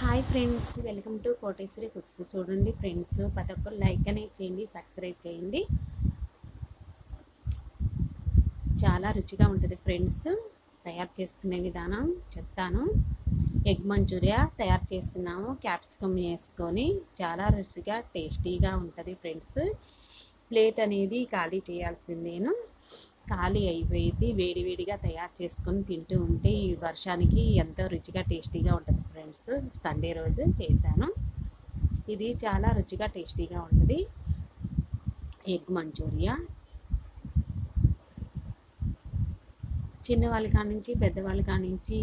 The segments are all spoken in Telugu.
Hi friends, welcome to Koteswari cooks. చూడండి ఫ్రెండ్స్, ప్రతి ఒక్కరు లైక్ అనేది చేయండి, సబ్స్క్రైబ్ చేయండి. చాలా రుచిగా ఉంటుంది ఫ్రెండ్స్. తయారు చేసుకునే విధానం చెప్తాను. ఎగ్ మంచూరియా తయారు చేస్తున్నాము. క్యాప్సికమ్ వేసుకొని చాలా రుచిగా టేస్టీగా ఉంటుంది ఫ్రెండ్స్. ప్లేట్ అనేది ఖాళీ చేయాల్సిందేను. ఖాళీ అయిపోయింది. వేడివేడిగా తయారు చేసుకొని తింటూ ఉంటే ఈ వర్షానికి ఎంతో రుచిగా టేస్టీగా ఉంటుంది ఫ్రెండ్స్. సండే రోజు చేశాను. ఇది చాలా రుచిగా టేస్టీగా ఉంటుంది ఎగ్ మంచూరియా. చిన్నవాళ్ళ కానించి పెద్దవాళ్ళ కానించి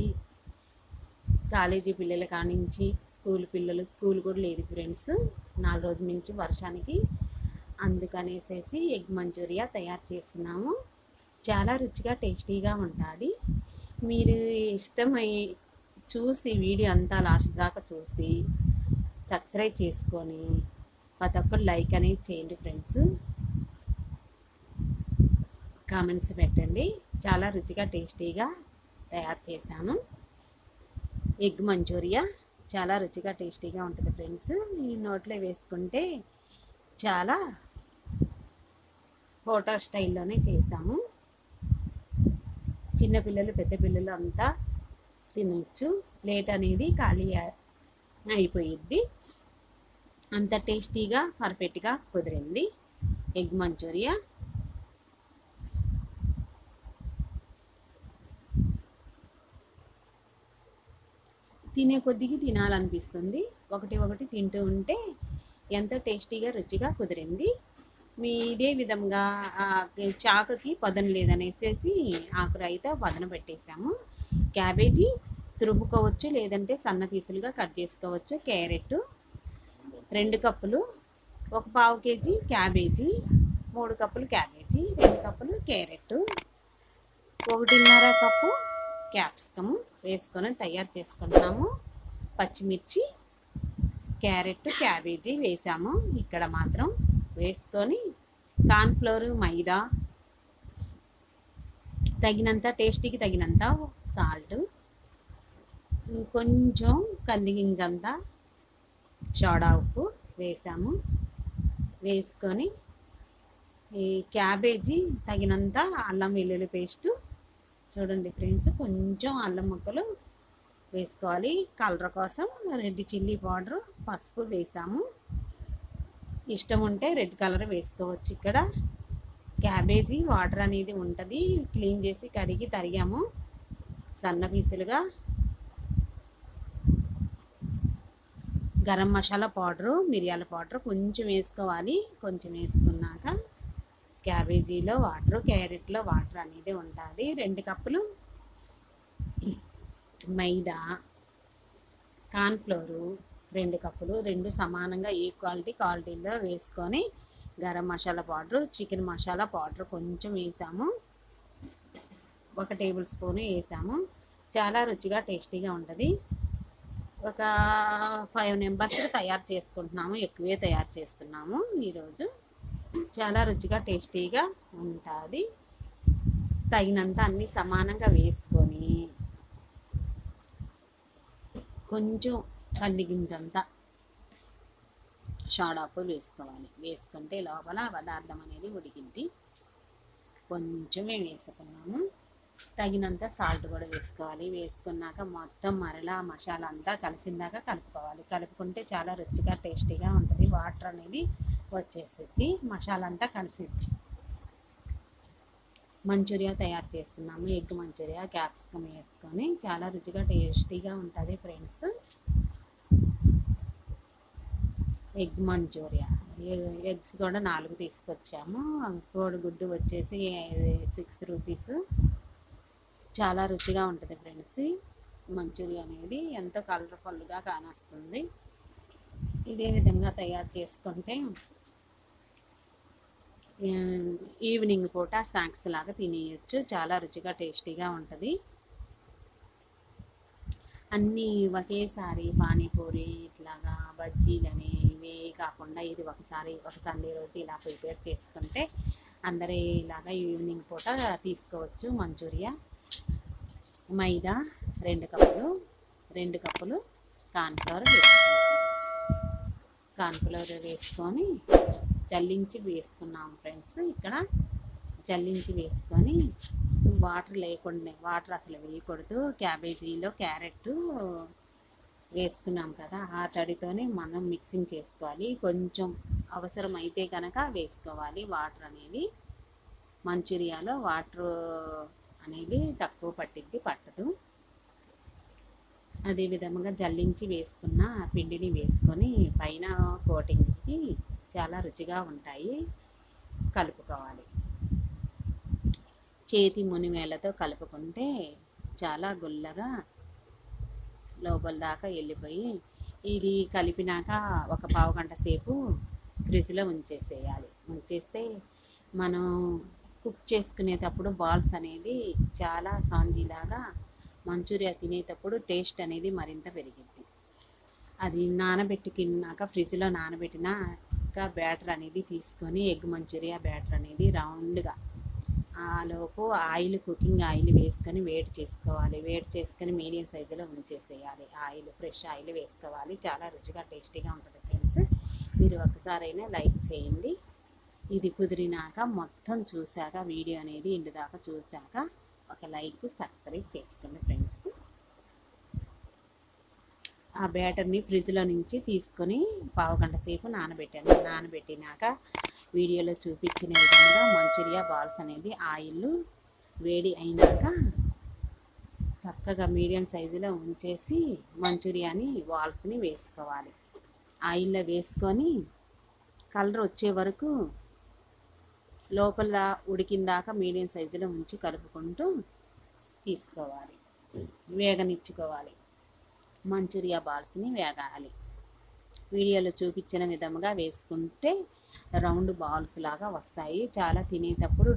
కాలేజీ పిల్లల కానించి స్కూల్ పిల్లలు, స్కూల్ కూడా లేదు ఫ్రెండ్స్ 4 రోజుల నుంచి వర్షానికి. అందుకనేసేసి ఎగ్ మంచూరియా తయారు చేస్తున్నాము. చాలా రుచిగా టేస్టీగా ఉంటుంది. మీరు ఇష్టమై చూసి వీడియో అంతా లాస్ట్ దాకా చూసి సబ్స్క్రైబ్ చేసుకొని ప్రతి ఒక్కరు లైక్ అనేది చేయండి ఫ్రెండ్స్. కామెంట్స్ పెట్టండి. చాలా రుచిగా టేస్టీగా తయారు చేశాను ఎగ్ మంచూరియా. చాలా రుచిగా టేస్టీగా ఉంటుంది ఫ్రెండ్స్. ఈ నోట్లో వేసుకుంటే చాలా హోటల్ స్టైల్లోనే చేసాము. చిన్నపిల్లలు పెద్ద పిల్లలు అంతా తినచ్చు. ప్లేట్ అనేది ఖాళీ అయిపోయిద్ది. అంత టేస్టీగా పర్ఫెక్ట్గా కుదిరింది ఎగ్ మంచూరియా. తినే కొద్దిగా తినాలనిపిస్తుంది. ఒకటి ఒకటి తింటూ ఉంటే ఎంతో టేస్టీగా రుచిగా కుదిరింది. మీ ఇదే విధంగా చాకుకి పదన లేదనేసేసి ఆకురైతే పదన పెట్టేసాము. క్యాబేజీ తురుముకోవచ్చు, లేదంటే సన్న పీసులుగా కట్ చేసుకోవచ్చు. క్యారెట్ 2 కప్పులు, 1/4 కేజీ క్యాబేజీ, 3 కప్పులు క్యాబేజీ, 2 కప్పులు క్యారెట్, 1.5 కప్పు క్యాప్సికమ్ వేసుకొని తయారు చేసుకుంటున్నాము. పచ్చిమిర్చి, క్యారెట్, క్యాబేజీ వేసాము. ఇక్కడ మాత్రం వేసుకొని కార్న్ఫ్లోర్, మైదా, తగినంత టేస్టీకి తగినంత సాల్ట్, కొంచెం కందిగింజంతా సోడా ఉప్పు వేసాము. వేసుకొని ఈ క్యాబేజీ తగినంత అల్లం వెల్లుల్లి పేస్టు, చూడండి ఫ్రెండ్స్, కొంచెం అల్లం ముక్కలు వేసుకోవాలి. కలర్ కోసం రెడ్ చిల్లీ పౌడర్, పసుపు వేసాము. ఇష్టం ఉంటే రెడ్ కలర్ వేసుకోవచ్చు. ఇక్కడ క్యాబేజీ వాటర్ అనేది ఉంటుంది. క్లీన్ చేసి కడిగి తరిగాము సన్న పీసులుగా. గరం మసాలా పౌడరు, మిరియాల పౌడర్ కొంచెం వేసుకోవాలి. కొంచెం వేసుకున్నాక క్యాబేజీలో వాటర్, క్యారెట్లో వాటర్ అనేది ఉంటుంది. 2 కప్పులు మైదా, కార్న్ఫ్లోరు 2 కప్పులు, 2 సమానంగా క్వాలిటీలో వేసుకొని garam masala powder, chicken masala powder కొంచెం వేసాము. 1 టేబుల్ స్పూన్ వేసాము. చాలా రుచిగా టేస్టీగా ఉంటుంది. ఒక 5 మెంబర్స్ తయారు చేసుకుంటున్నాము. ఎక్కువే తయారు చేస్తున్నాము ఈరోజు. చాలా రుచిగా టేస్టీగా ఉంటుంది. తగినంత అన్నీ సమానంగా వేసుకొని కొంచెం కందిగింజంతా సోడాపు వేసుకోవాలి. వేసుకుంటే లోపల పదార్థం అనేది ఉడికింది. కొంచెమే వేసుకున్నాము. తగినంత సాల్ట్ కూడా వేసుకోవాలి. వేసుకున్నాక మొత్తం మరలా మసాలా అంతా కలిసిందాక కలుపుకోవాలి. కలుపుకుంటే చాలా రుచిగా టేస్టీగా ఉంటుంది. వాటర్ అనేది వచ్చేసిద్ది, మసాలా అంతా కలిసిద్ది. మంచూరియా తయారు చేస్తున్నాము. ఎగ్ మంచూరియా క్యాప్సికమ్ వేసుకొని చాలా రుచిగా టేస్టీగా ఉంటుంది ఫ్రెండ్స్. ఎగ్ మంచూరియా ఎగ్స్ కూడా 4 తీసుకొచ్చాము. కోడిగుడ్డు వచ్చేసి 6 రూపీస్. చాలా రుచిగా ఉంటుంది ఫ్రెండ్స్. మంచూరియా అనేది ఎంతో కలర్ఫుల్గా కానొస్తుంది. ఇదే విధంగా తయారు చేసుకుంటే ఈవినింగ్ పూట స్నాక్స్ లాగా తినేయచ్చు. చాలా రుచిగా టేస్టీగా ఉంటుంది. అన్నీ ఒకేసారి పానీపూరి ఇట్లాగా బజ్జీలని ఇవే కాకుండా ఇది ఒక సండే రోజు ఇలా ప్రిపేర్ చేసుకుంటే అందరూ ఇలాగా ఈవినింగ్ పూట తీసుకోవచ్చు. మంచూరియా మైదా 2 కప్పులు, 2 కప్పులు కార్న్ఫ్లవర్ వేసుకున్నాము. కార్న్ఫ్లవర్ వేసుకొని జల్లించి వేసుకున్నాము ఫ్రెండ్స్. ఇక్కడ జల్లించి వేసుకొని వాటర్ లేకుండా, వాటర్ అసలు వేయకూడదు. క్యాబేజీలో క్యారెట్ వేసుకున్నాం కదా, ఆ తడితోనే మనం మిక్సింగ్ చేసుకోవాలి. కొంచెం అవసరమైతే కనుక వేసుకోవాలి వాటర్ అనేది. మంచూరియాలో వాటర్ అనేది తక్కువ పట్టదు. అదే విధంగా జల్లించి వేసుకున్న పిండిని వేసుకొని పైన కోటింగ్కి చాలా రుచిగా ఉంటాయి. కలుపుకోవాలి. చేతి మునివేళ్ళతో కలుపుకుంటే చాలా గుల్లగా లోపల దాకా వెళ్ళిపోయి, ఇది కలిపినాక ఒక పావు గంట సేపు ఫ్రిడ్జ్లో ఉంచేసేయాలి. ఉంచేస్తే మనం కుక్ చేసుకునేటప్పుడు బాల్స్ అనేది చాలా సాంజీలాగా, మంచూరియా తినేటప్పుడు టేస్ట్ అనేది మరింత పెరిగింది. అది నానబెట్టుకున్నాక ఫ్రిడ్జ్లో నానబెట్టినాక బ్యాటర్ అనేది తీసుకొని ఎగ్ మంచూరియా బ్యాటర్ అనేది రౌండ్గా ఆలోపు ఆయిల్, కుకింగ్ ఆయిల్ వేసుకొని వేడి చేసుకోవాలి. వేడి చేసుకొని మీడియం సైజులో ఉంచేసేయాలి. ఆయిల్, ఫ్రెష్ ఆయిల్ వేసుకోవాలి. చాలా రుచిగా టేస్టీగా ఉంటుంది ఫ్రెండ్స్. మీరు ఒక్కసారైనా లైక్ చేయండి. ఇది కుదిరినాక మొత్తం చూశాక, వీడియో అనేది ఇంటి దాకా చూశాక ఒక లైక్, సబ్స్క్రైబ్ చేసుకోండి ఫ్రెండ్స్. ఆ బ్యాటర్ని ఫ్రిడ్జ్లో నుంచి తీసుకొని పావు గంట సేపు నానబెట్టాను. నానబెట్టినాక వీడియోలో చూపించిన విధంగా మంచూరియా బాల్స్ అనేది ఆయిల్ వేడి అయినాక చక్కగా మీడియం సైజులో ఉంచేసి మంచూరియాని బాల్స్ని వేసుకోవాలి. ఆయిల్లో వేసుకొని కలర్ వచ్చే వరకు లోపల ఉడికిందాక మీడియం సైజులో ఉంచి కలుపుకుంటూ తీసుకోవాలి, వేగనిచ్చుకోవాలి. మంచూరియా బాల్స్ని వేగాలి. వీడియోలో చూపించిన విధంగా వేసుకుంటే రౌండ్ బాల్స్ లాగా వస్తాయి. చాలా తినేటప్పుడు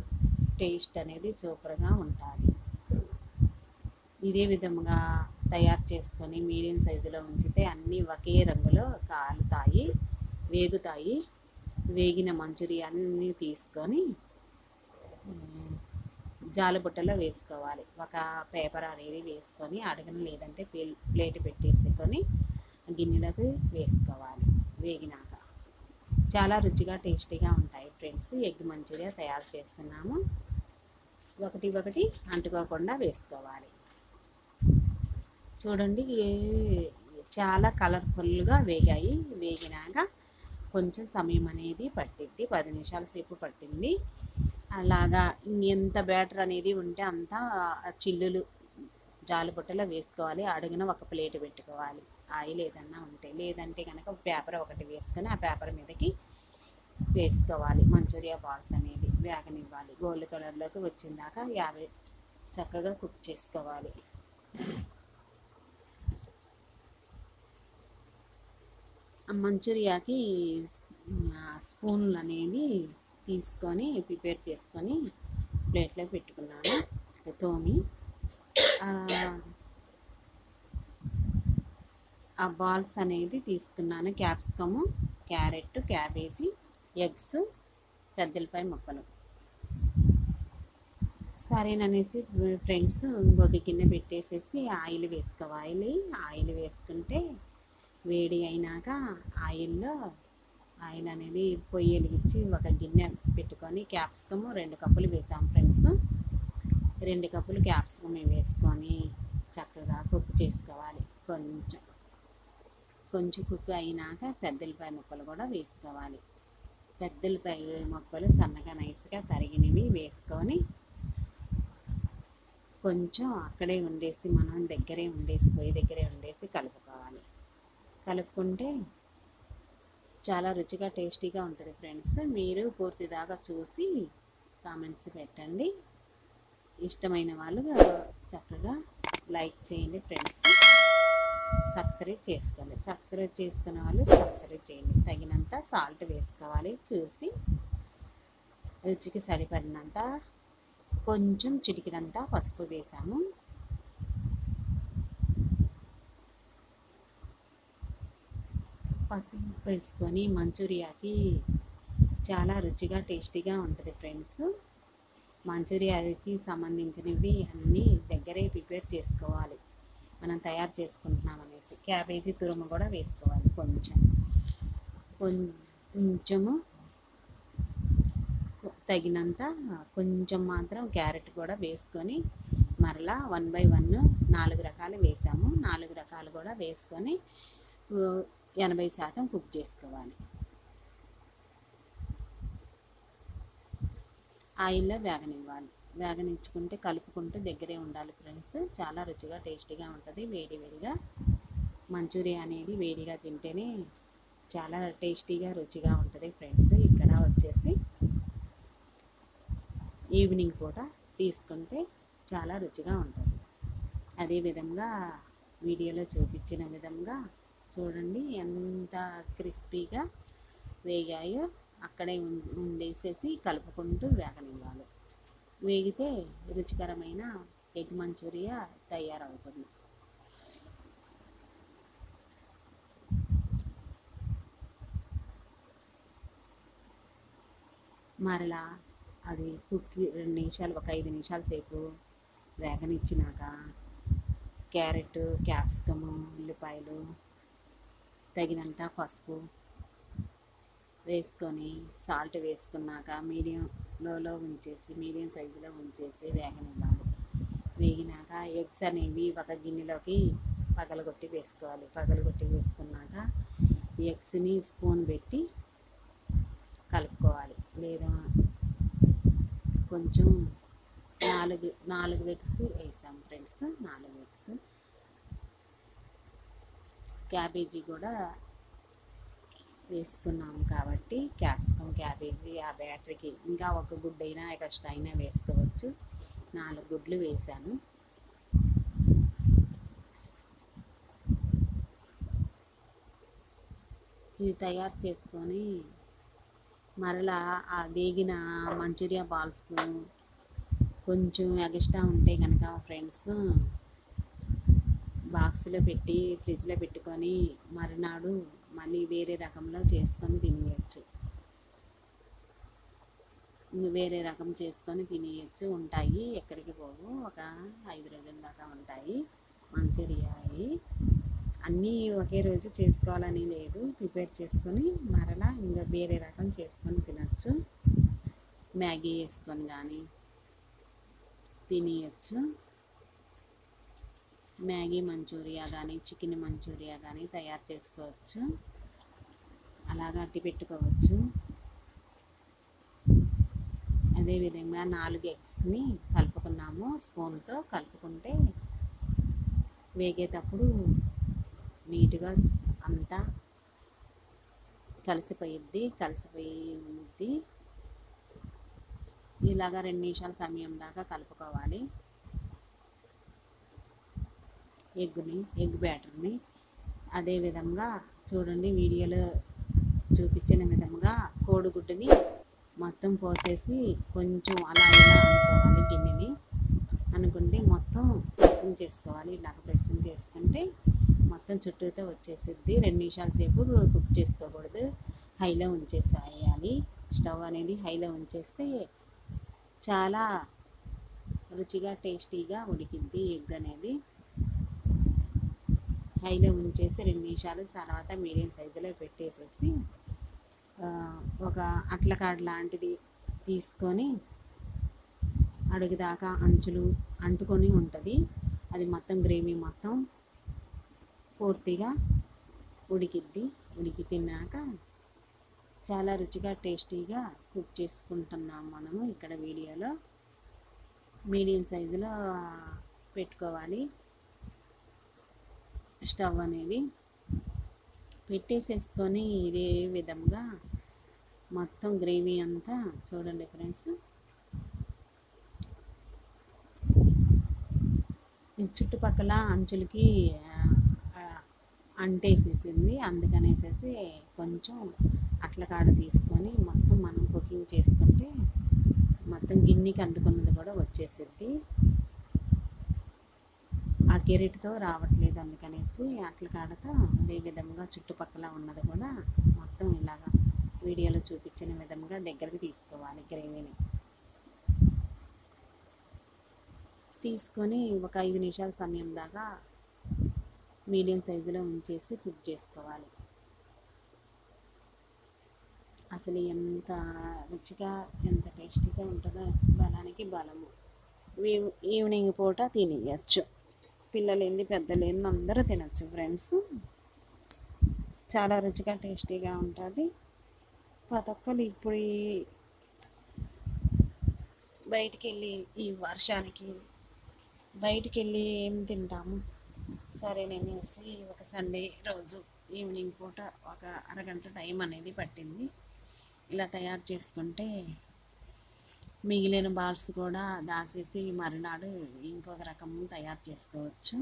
టేస్ట్ అనేది సూపర్గా ఉంటుంది. ఇదే విధంగా తయారు చేసుకొని మీడియం సైజులో ఉంచితే అన్నీ ఒకే రంగులో కాలుతాయి, వేగుతాయి. వేగిన మంచూరియాన్ని తీసుకొని జాలబుట్టలో వేసుకోవాలి. ఒక పేపర్ అనేది వేసుకొని అడగను, లేదంటే ప్లేట్ పెట్టేసుకొని గిన్నెలకు వేసుకోవాలి. వేగినాక చాలా రుచిగా టేస్టీగా ఉంటాయి ఫ్రెండ్స్. ఎగ్ మంచూరియా తయారు చేస్తున్నాము. ఒకటి ఒకటి అంటుకోకుండా వేసుకోవాలి. చూడండి, చాలా కలర్ఫుల్గా వేగాయి. వేగినాక కొంచెం సమయం అనేది పట్టింది, 10 నిమిషాల సేపు పట్టింది. అలాగా ఎంత బ్యాటర్ అనేది ఉంటే అంత చిల్లులు జాలిబుట్టలో వేసుకోవాలి. అడుగున ఒక ప్లేట్ పెట్టుకోవాలి. ఆయిల్ ఏదన్నా ఉంటే, లేదంటే కనుక పేపర్ ఒకటి వేసుకొని ఆ పేపర్ మీదకి వేసుకోవాలి. మంచూరియా బాల్స్ అనేది వేగనివ్వాలి. గోల్డ్ కలర్లోకి వచ్చిందాక 50 చక్కగా కుక్ చేసుకోవాలి. మంచూరియాకి స్పూన్లు అనేవి తీసుకొని ప్రిపేర్ చేసుకొని ప్లేట్లో పెట్టుకున్నాను. తోమి ఆ బాల్స్ అనేది తీసుకున్నాను. క్యాప్సికము, క్యారెట్, క్యాబేజీ, ఎగ్స్, పెద్దలపాయ ముక్కలు. సరేననేసి ఫ్రెండ్స్ ఇంకొక గిన్నె పెట్టేసేసి ఆయిల్ వేసుకోవాలి. ఆయిల్ వేసుకుంటే వేడి అయినాక ఆయిల్ అనేది పొయ్యి వెలిగించి ఒక గిన్నె పెట్టుకొని క్యాప్సికము 2 కప్పులు వేసాం ఫ్రెండ్స్. 2 కప్పులు క్యాప్సికమ్ వేసుకొని చక్కగా కుక్ చేసుకోవాలి. కొంచెం కుక్ అయినాక పెద్దలపాయ ముక్కలు కూడా వేసుకోవాలి. పెద్దలపాయ ముక్కలు సన్నగా నైస్గా తరిగినవి వేసుకొని కొంచెం అక్కడే ఉండేసి, మనం దగ్గరే ఉండేసి, పొయ్యి దగ్గరే ఉండేసి కలుపుకోవాలి. కలుపుకుంటే చాలా రుచిగా టేస్టీగా ఉంటుంది ఫ్రెండ్స్. మీరు పూర్తిదాకా చూసి కామెంట్స్ పెట్టండి. ఇష్టమైన వాళ్ళు చక్కగా లైక్ చేయండి ఫ్రెండ్స్. సబ్స్క్రైబ్ చేసుకోండి. సబ్స్క్రైబ్ చేసుకునే వాళ్ళు సబ్స్క్రైబ్ చేయండి. తగినంత సాల్ట్ వేసుకోవాలి. చూసి రుచికి సరిపడినంత కొంచెం చిటికినంత పసుపు వేసాము. పసుపు వేసుకొని మంచూరియాకి చాలా రుచిగా టేస్టీగా ఉంటుంది ఫ్రెండ్స్. మంచూరియాకి సంబంధించినవి అన్నీ దగ్గరే ప్రిపేర్ చేసుకోవాలి. మనం తయారు చేసుకుంటున్నామని వేసి క్యాబేజీ తురుము కూడా వేసుకోవాలి. కొంచెము తగినంత కొంచెం మాత్రం క్యారెట్ కూడా వేసుకొని మరలా 1 బై 1 4 రకాలు వేసాము. 4 రకాలు కూడా వేసుకొని 80% కుక్ చేసుకోవాలి. ఆయిల్లో వేగనించుకుంటే కలుపుకుంటూ దగ్గరే ఉండాలి ఫ్రెండ్స్. చాలా రుచిగా టేస్టీగా ఉంటుంది. వేడిగా మంచూరియా అనేది వేడిగా తింటేనే చాలా టేస్టీగా రుచిగా ఉంటుంది ఫ్రెండ్స్. ఇక్కడ వచ్చేసి ఈవినింగ్ పూట తీసుకుంటే చాలా రుచిగా ఉంటుంది. అదేవిధంగా వీడియోలో చూపించిన విధంగా చూడండి ఎంత క్రిస్పీగా వేగాయో. అక్కడే ఉండేసేసి కలుపుకుంటూ వేగనివ్వాలి. వేగితే రుచికరమైన ఎగ్ మంచూరియా తయారవుతుంది. మరలా అది కుక్కి 2 నిమిషాలు, ఒక 5 నిమిషాల సేపు వేగనిచ్చినాక క్యారెట్, క్యాప్సికము, ఉల్లిపాయలు, తగినంత పసుపు వేసుకొని సాల్ట్ వేసుకున్నాక మీడియం సైజులో ఉంచేసి వేగనివ్వాలి. వేగినాక ఎగ్స్ అనేవి ఒక గిన్నెలోకి పగలగొట్టి వేసుకోవాలి. పగలగొట్టి వేసుకున్నాక ఎగ్స్ని స్పూన్ పెట్టి కలుపుకోవాలి. లేదా కొంచెం 4 ఎగ్స్ వేసాం ఫ్రెండ్స్. 4 ఎగ్స్. క్యాబేజీ కూడా వేసుకున్నాము కాబట్టి క్యాప్సికమ్, క్యాబేజీ ఆ బ్యాటరీకి ఇంకా ఒక గుడ్డు అయినా ఎక్స్ట్రా అయినా వేసుకోవచ్చు. 4 గుడ్లు వేసాను. ఇవి తయారు చేసుకొని మరలా ఆ వేగిన మంచూరియా బాల్స్ కొంచెం ఎక్స్ట్రా ఉంటే కనుక ఫ్రెండ్స్ బాక్స్లో పెట్టి ఫ్రిడ్జ్లో పెట్టుకొని మరునాడు మళ్ళీ వేరే రకంలో చేసుకొని తినేయచ్చు. వేరే రకం చేసుకొని తినేయచ్చు. ఉంటాయి, ఎక్కడికి పోవు. ఒక 5 రోజుల దాకా ఉంటాయి మంచూరియా. అన్నీ ఒకే రోజు చేసుకోవాలని లేదు. ప్రిపేర్ చేసుకొని మరలా ఇంకా వేరే రకం చేసుకొని తినచ్చు. మ్యాగీ వేసుకొని కానీ తినేయచ్చు. మ్యాగీ మంచూరియా కానీ చికెన్ మంచూరియా కానీ తయారు చేసుకోవచ్చు. అలాగా అట్టి పెట్టుకోవచ్చు. అదేవిధంగా 4 ఎగ్స్ని కలుపుకున్నాము. స్పూన్తో కలుపుకుంటే వేగేటప్పుడు నీట్గా అంతా కలిసిపోయిద్ది. ఇలాగా 2 నిమిషాల సమయం దాకా కలుపుకోవాలి. ఎగ్ బ్యాటర్ని అదేవిధంగా చూడండి వీడియోలో చూపించిన విధంగా కోడిగుడ్డుని మొత్తం పోసేసి కొంచెం అలా ఇలా అనుకోవాలి. గిన్నెని అనుకుంటే మొత్తం ప్రెస్సింగ్ చేసుకోవాలి. ఇలాగ ప్రెస్సింగ్ చేసుకుంటే మొత్తం చుట్టూతో వచ్చేసిద్ది. 2 నిమిషాల సేపు కుక్ చేసుకోకూడదు. హైలో ఉంచేసేయాలి. స్టవ్ అనేది హైలో ఉంచేస్తే చాలా రుచిగా టేస్టీగా ఉడికిద్ది. ఎగ్ అనేది హైలో ఉంచేసి 2 నిమిషాలు తర్వాత మీడియం సైజులో పెట్టేసేసి ఒక అట్లకాడ లాంటిది తీసుకొని అడుగుదాకా అంచులు అంటుకొని ఉంటుంది. అది మొత్తం గ్రేవీ మొత్తం పూర్తిగా ఉడికి తిన్నాక చాలా రుచిగా టేస్టీగా కుక్ చేసుకుంటున్నాం మనము. ఇక్కడ వీడియోలో మీడియం సైజులో పెట్టుకోవాలి. స్టవ్ అనేది పెట్టేసేసుకొని ఇదే విధంగా మొత్తం గ్రేవీ అంతా చూడండి ఫ్రెండ్స్. చుట్టుపక్కల అంచులకి అంటేసేసింది. అందుకనేసేసి కొంచెం అట్ల కాడ తీసుకొని మొత్తం మనం కుకింగ్ చేసుకుంటే మొత్తం గిన్నెకి అంటుకున్నది కూడా వచ్చేసిద్ది. ఆ గెరిటితో రావట్లేదు, అందుకనేసి అట్ల కాడతో అదే విధంగా చుట్టుపక్కల ఉన్నది కూడా మొత్తం ఇలాగా వీడియోలో చూపించిన విధంగా దగ్గరికి తీసుకోవాలి. గ్రేవీని తీసుకొని ఒక 5 నిమిషాల సమయం దాకా మీడియం సైజులో ఉంచేసి కుక్ చేసుకోవాలి. అసలు ఎంత రుచిగా ఎంత టేస్టీగా ఉంటుందో బలానికి బలము. ఈవినింగ్ పూట తినేయచ్చు. పిల్లలేంది పెద్దలేంది అందరూ తినచ్చు ఫ్రెండ్స్. చాలా రుచిగా టేస్టీగా ఉంటుంది. ప్రతి ఒక్కరు ఇప్పుడు బయటికి వెళ్ళి ఈ వర్షానికి బయటికి వెళ్ళి ఏం తింటాము సరేనేసి ఒక సండే రోజు ఈవినింగ్ పూట ఒక అరగంట టైం అనేది పట్టింది. ఇలా తయారు చేసుకుంటే మిగిలిన బాల్స్ కూడా దాచేసి మరునాడు ఇంకొక రకం తయారు చేసుకోవచ్చు.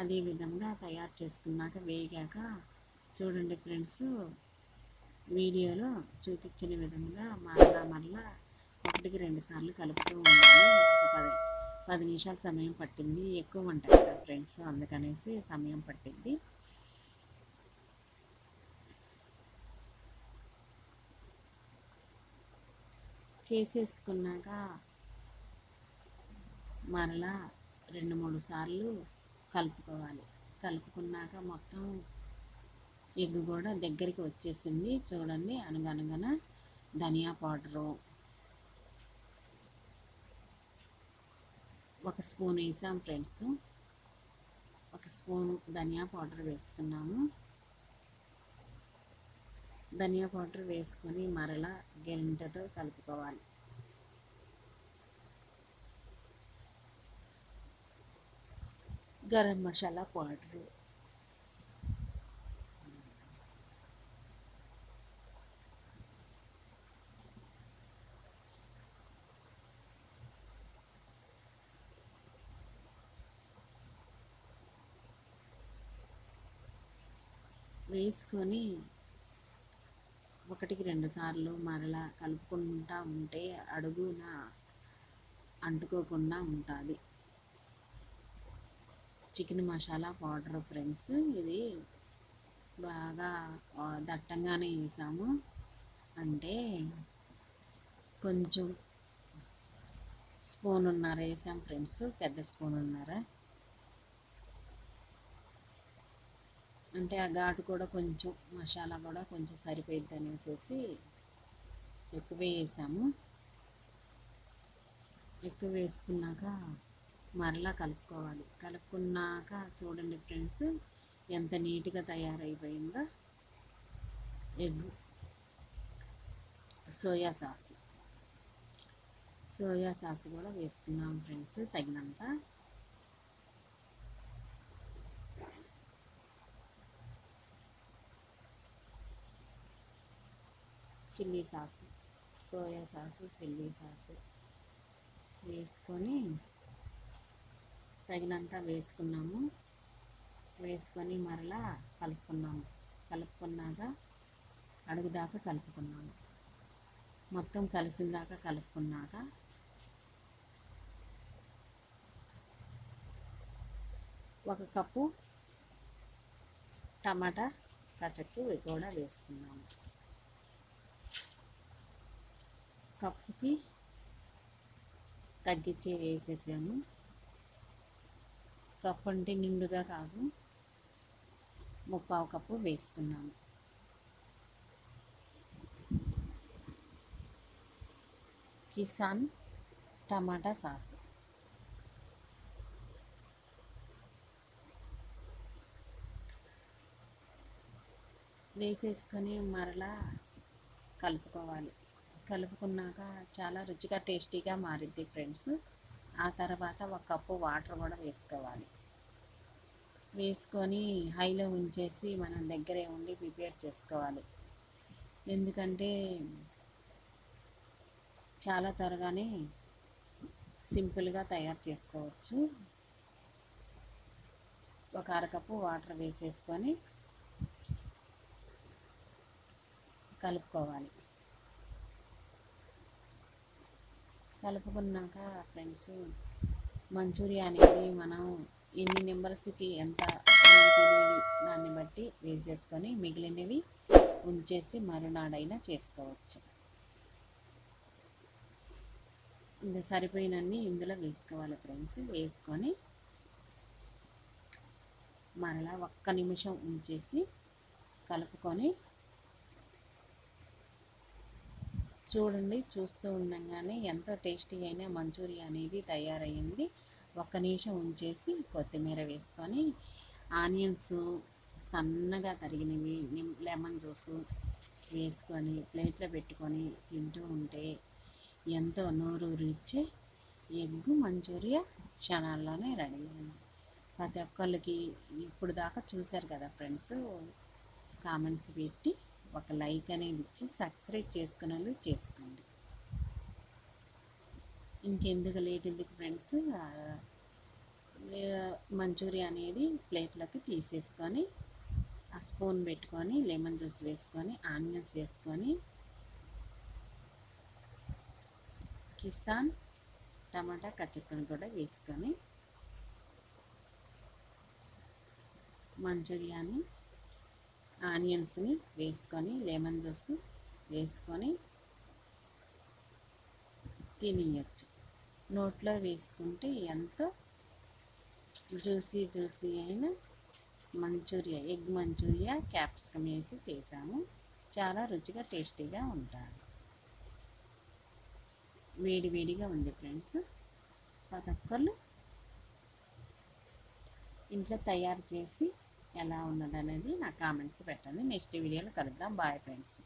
అదే విధంగా తయారు చేసుకున్నాక వేగాక చూడండి ఫ్రెండ్స్, వీడియోలో చూపించిన విధంగా మరలా 1-2 సార్లు కలుపుతూ ఉండాలి. ఒక 10 నిమిషాల సమయం పట్టింది. ఎక్కువ వంట కదా ఫ్రెండ్స్, అందుకనేసి సమయం పట్టింది. చేసేసుకున్నాక మరలా 2-3 సార్లు కలుపుకోవాలి. కలుపుకున్నాక మొత్తం ఎగ్ కూడా దగ్గరికి వచ్చేసింది. చూడండి, అనగనగన ధనియా పౌడరు 1 స్పూన్ వేసాం ఫ్రెండ్స్. 1 స్పూన్ ధనియా పౌడర్ వేసుకున్నాము. ధనియా పౌడర్ వేసుకొని మరలా గరిటెతో కలుపుకోవాలి. గరం మసాలా పౌడరు వేసుకొని 1-2 సార్లు మరలా కలుపుకుంటూ ఉంటే అడుగున అంటుకోకుండా ఉంటుంది. చికెన్ మసాలా పౌడర్ ఫ్రెండ్స్, ఇది బాగా దట్టంగానే వేసాము. అంటే కొంచెం స్పూనున్నర వేసాం ఫ్రెండ్స్, పెద్ద స్పూనున్నర. అంటే ఆ ఘాటు కూడా కొంచెం మసాలా కూడా కొంచెం సరిపోయిద్ది అనేసి ఎక్కువ వేసాము. ఎక్కువ వేసుకున్నాక మరలా కలుపుకోవాలి. కలుపుకున్నాక చూడండి ఫ్రెండ్స్, ఎంత నీట్గా తయారైపోయిందో. ఎగ్ సోయా సాస్ కూడా వేసుకున్నాం ఫ్రెండ్స్ తగినంత. Chilli sauce, soya sauce, chilli sauce వేసుకొని తగినంత వేసుకున్నాము. వేసుకొని మరలా కలుపుకున్నాక అడుగుదాకా కలుపుకున్నాము. మొత్తం కలిసిందాకా కలుపుకున్నాక 1 కప్పు టమాటా కచక్కు కూడా వేసుకున్నాము. కప్పుకి తగ్గించి వేసేసాము. కప్పు అంటే నిండుగా కాదు, 3/4 కప్పు వేసుకున్నాము. కిసాన్ టమాటా సాస్ వేసేసుకొని మరలా కలుపుకోవాలి. కలుపుకున్నాక చాలా రుచిగా టేస్టీగా మారిద్ది ఫ్రెండ్స్. ఆ తర్వాత 1 కప్పు వాటర్ కూడా వేసుకోవాలి. వేసుకొని హైలో ఉంచేసి మనం దగ్గరే ఉండి ప్రిపేర్ చేసుకోవాలి. ఎందుకంటే చాలా త్వరగానే సింపుల్గా తయారు చేసుకోవచ్చు. 1 అరకప్పు వాటర్ వేసేసుకొని కలుపుకోవాలి. కలుపుకున్నాక ఫ్రెండ్స్, మంచూరియా అనేది మనం ఎన్ని మెంబర్స్కి ఎంత తినేది దాన్ని బట్టి వేసేసుకొని మిగిలినవి ఉంచేసి మరునాడైనా చేసుకోవచ్చు. ఇంకా సరిపోయినన్ని ఇందులో వేసుకోవాలి ఫ్రెండ్స్. వేసుకొని మరలా ఒక్క నిమిషం ఉంచేసి కలుపుకొని చూడండి. చూస్తూ ఉండగానే ఎంతో టేస్టీ అయిన మంచూరియా అనేది తయారయ్యింది. ఒక్క నిమిషం ఉంచేసి కొత్తిమీర వేసుకొని ఆనియన్స్ సన్నగా తరిగినవి, లెమన్ జ్యూసు వేసుకొని ప్లేట్లో పెట్టుకొని తింటూ ఉంటే ఎంతో నోరూరిచ్చే ఎగ్ మంచూరియా క్షణాల్లోనే రెడీ అయింది. ప్రతి ఒక్కళ్ళకి ఇప్పుడు దాకా చూశారు కదా ఫ్రెండ్స్, కామెంట్స్ పెట్టి ఒక లైక్ అనేది ఇచ్చి సబ్స్క్రైబ్ చేసుకునే వాళ్ళు చేసుకోండి. ఇంకెందుకు లేట్ ఎందుకు ఫ్రెండ్స్, మంచూరియా అనేది ప్లేట్లోకి తీసేసుకొని ఆ స్పూన్ పెట్టుకొని లెమన్ జ్యూస్ వేసుకొని ఆనియన్స్ వేసుకొని కిసాన్ టమాటా కచ్చక్కను కూడా వేసుకొని మంచూరియాని ఆనియన్స్ని వేసుకొని లెమన్ జ్యూస్ వేసుకొని తినేయచ్చు. నోట్లో వేసుకుంటే ఎంతో జ్యూసీ అయిన మంచూరియా, ఎగ్ మంచూరియా క్యాప్సికమ్ వేసి చేసాము. చాలా రుచిగా టేస్టీగా ఉంటుంది. వేడివేడిగా ఉంది ఫ్రెండ్స్. ప్రతి ఒక్కళ్ళు ఇంట్లో తయారు చేసి ఎలా ఉన్నదనేది నా కామెంట్స్ పెట్టండి. నెక్స్ట్ వీడియోలో కలుద్దాం. Bye friends.